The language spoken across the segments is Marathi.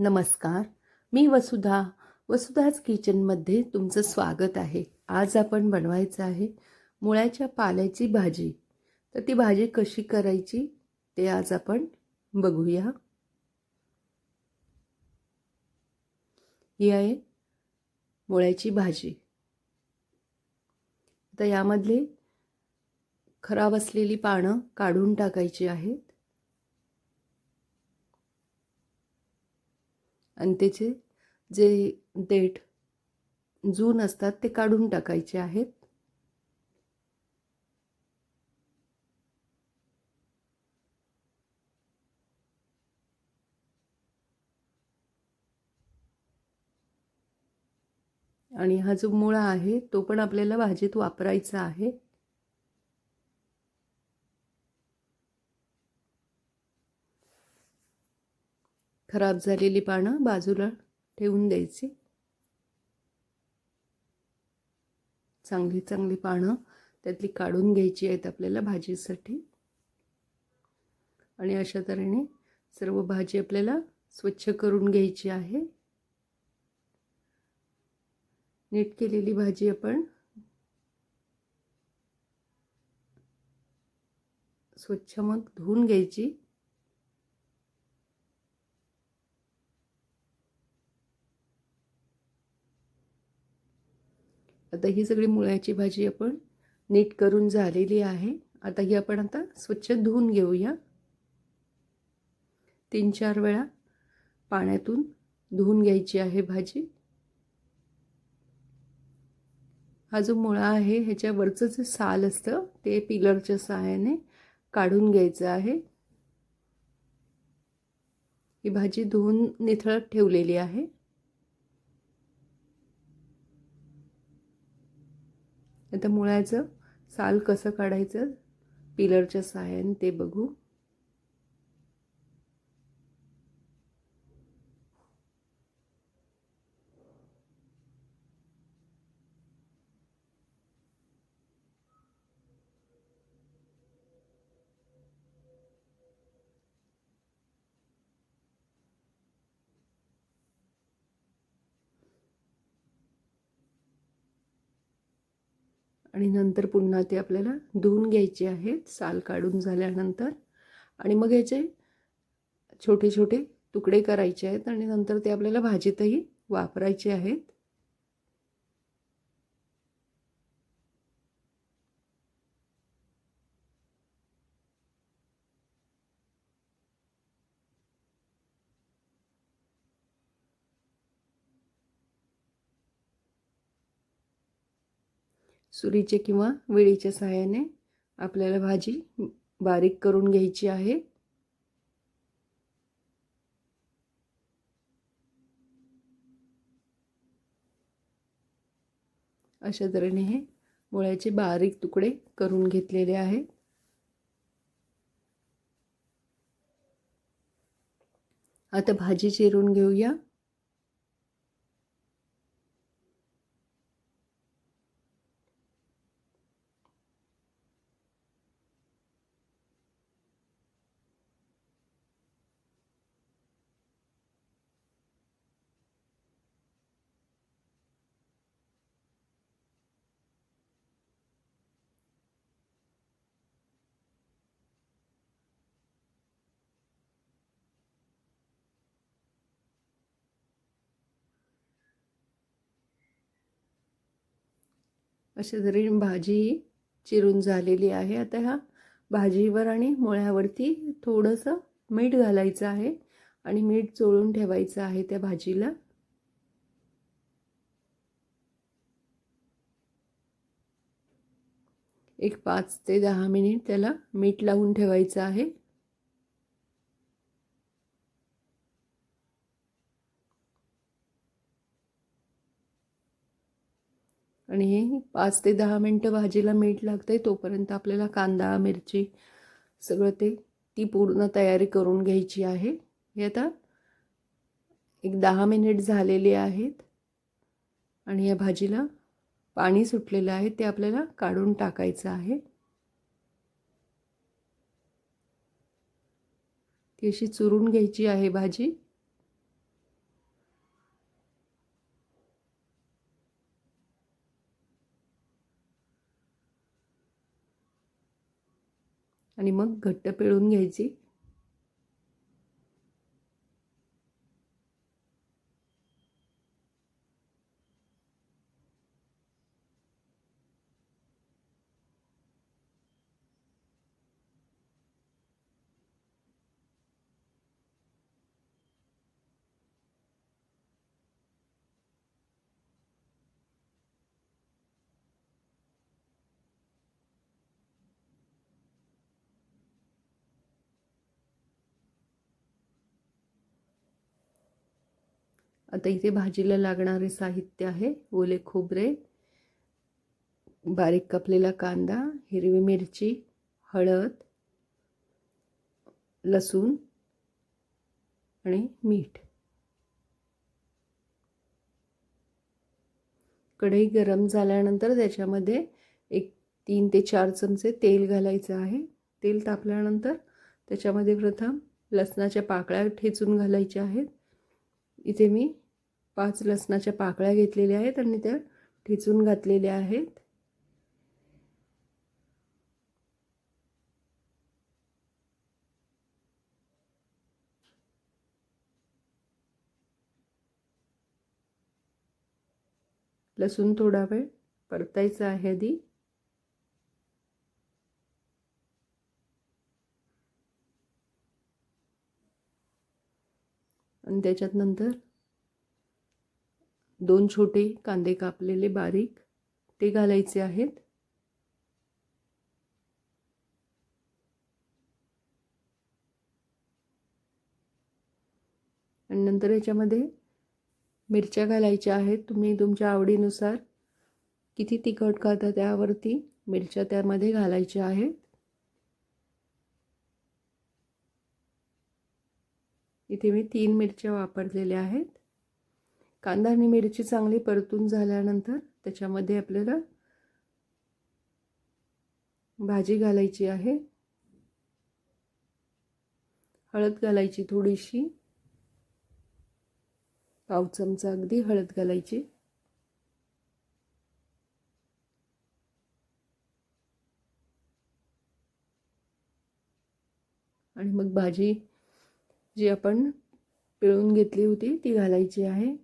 नमस्कार. मी वसुधाच किचनमध्ये तुमचं स्वागत आहे. आज आपण बनवायचं आहे मुळ्याच्या पाल्याची भाजी. तर ती भाजी कशी करायची ते आज आपण बघूया. ही आहे मुळ्याची भाजी. तर यामधले खराब असलेली पानं काढून टाकायची आहेत आणि त्याचे जे देठ जून असतात ते काढून टाकायचे आहेत. आणि हा जो मुळा आहे तो पण आपल्याला भाजीत वापरायचा आहे. खराब झालेली पानं बाजूला ठेवून द्यायची. चांगली पानं त्यातली काढून घ्यायची आहेत आपल्याला भाजीसाठी. आणि अशा तऱ्हेने सर्व भाजी आपल्याला स्वच्छ करून घ्यायची आहे. नीट केलेली भाजी आपण स्वच्छ मग धुवून घ्यायची. आता ही सगळी मुळ्याची भाजी आपण नीट करून झालेली आहे. आता ही आपण स्वच्छ धुवून घेऊया. 3-4 वेळा पाण्यातून धुवून घ्यायची आहे भाजी. हा जो मुळा आहे ह्याच्यावरचं जे साल असतं ते पिलरच्या सहाय्याने काढून घ्यायचं आहे. ही भाजी धुवून निथळत ठेवलेली आहे. आता मुळ्याचं साल कसं काढायचं पिलरच्या सहाय्याने ते बघू. आणि नंतर पुन्हा ते आपल्याला धुवून घ्यायचे आहेत साल काढून झाल्यानंतर. आणि मग याचे छोटे छोटे तुकडे करायचे आहेत आणि नंतर ते आपल्याला भाजीतही वापरायचे आहेत. सुरीचे किंवा विळीच्या सहाय्याने आपल्याला भाजी बारीक करून घ्यायची आहे. अशा तऱ्हेने हे मुळ्याचे बारीक तुकडे करून घेतलेले आहेत. आता भाजी चिरून घेऊया. अशा तऱ्हेने भाजी चिरून झालेली आहे. आता ह्या भाजीवर आणि मुळ्यावरती थोडंसं मीठ घालायचं आहे आणि मीठ चोळून ठेवायचं आहे त्या भाजीला. एक 5 ते 10 मिनिट त्याला मीठ लावून ठेवायचं आहे. आणि हे 5 ते 10 मिनटं भाजीला मीठ लागतंय तोपर्यंत आपल्याला कांदा मिरची सगळं ती पूर्ण तयारी करून घ्यायची आहे. हे आता एक 10 मिनिट झालेले आहेत आणि या भाजीला पाणी सुटलेलं आहे ते आपल्याला काढून टाकायचं आहे. ती अशी चुरून घ्यायची आहे भाजी. आणि मग घट्ट पिळून घ्यायची. आता इथे भाजीला लागणारे साहित्य आहे: ओले खोबरे, बारीक कापलेला कांदा, हिरवी मिरची, हळद, लसूण आणि मीठ. कढई गरम झाल्यानंतर त्याच्यामध्ये 3 ते 4 चमचे तेल घालायचं आहे. तेल तापल्यानंतर त्याच्यामध्ये प्रथम लसणाच्या पाकळ्या ठेचून घालायच्या आहेत. इथे मी 5 लसणाच्या पाकळ्या घेतलेल्या आहेत आणि त्या ठेचून घातलेल्या आहेत. लसूण थोडा वेळ परतायचा आहे आधी. आणि त्याच्यात नंतर 2 छोटे कांदे कापलेले बारीक ते घालायचे आहेत. आणि नंतर याच्यामध्ये मिरच्या घालायच्या आहेत. तुम्ही तुमच्या आवडीनुसार किती तिखट खाता त्यावरती मिरच्या त्यामध्ये घालायच्या आहेत. इथे मी 3 मिरच्या वापरलेल्या आहेत. कांदा आणि मिरची चांगली परतून झाल्यानंतर त्याच्यामध्ये आपल्याला भाजी घालायची आहे. हळद घालायची थोडीशी, पाव चमचा अगदी हळद घालायची. आणि मग भाजी जी आपण पिळून घेतली होती ती घालायची आहे.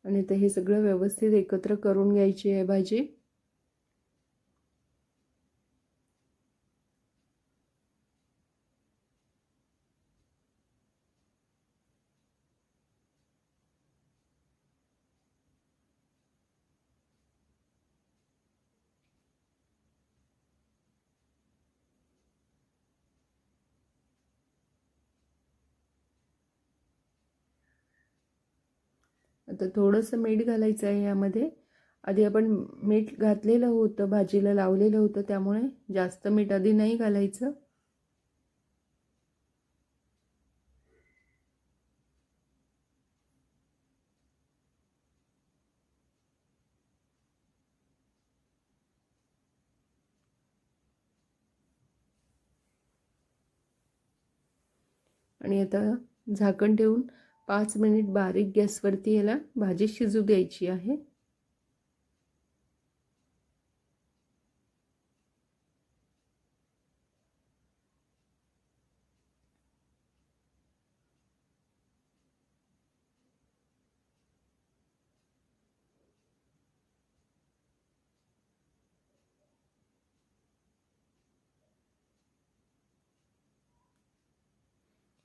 आणि ते हे सगळं व्यवस्थित एकत्र करून घ्यायची आहे भाजी. आता थोडंसं मीठ घालायचं आहे यामध्ये. आधी आपण मीठ घातलेलं होतं, भाजीला लावलेलं होतं, त्यामुळे जास्त मीठ आधी नाही घालायचं. आणि आता झाकण ठेवून 5 मिनिट बारीक गॅसवरती याला भाजी शिजू द्यायची आहे.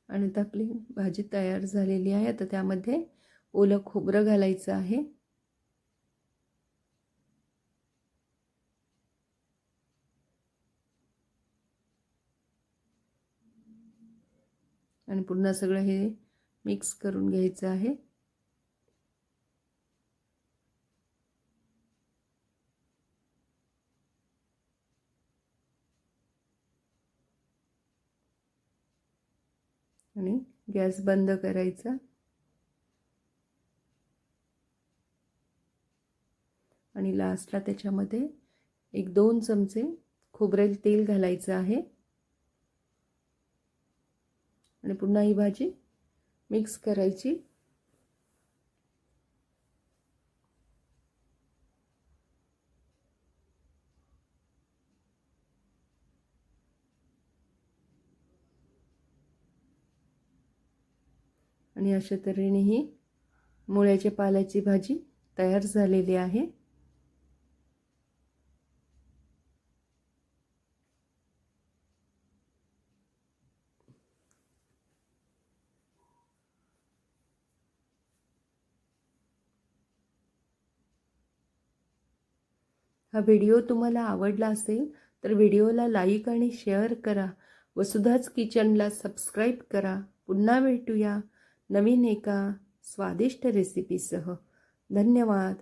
आणि आता आपली भाजी तयार झालेली आहे. आता त्यामध्ये ओलं खोबरं घालायचं आहे. आणि पुन्हा सगळं हे मिक्स करून घ्यायचं आहे. आणि गॅस बंद करायचा. आणि लास्टला त्याच्यामध्ये 1-2 चमचे खोबरेल तेल घालायचं आहे. आणि पुन्हा ही भाजी मिक्स करायची. आणि अशा तऱ्हेने ही मुळ्याच्या पाल्याची भाजी तयार झालेली आहे. हा व्हिडिओ तुम्हाला आवडला असेल तर व्हिडिओला लाईक आणि शेअर करा. वसुधाच किचनला सबस्क्राईब करा. पुन्हा भेटूया नवीन एका स्वादिष्ट रेसिपीसह. धन्यवाद.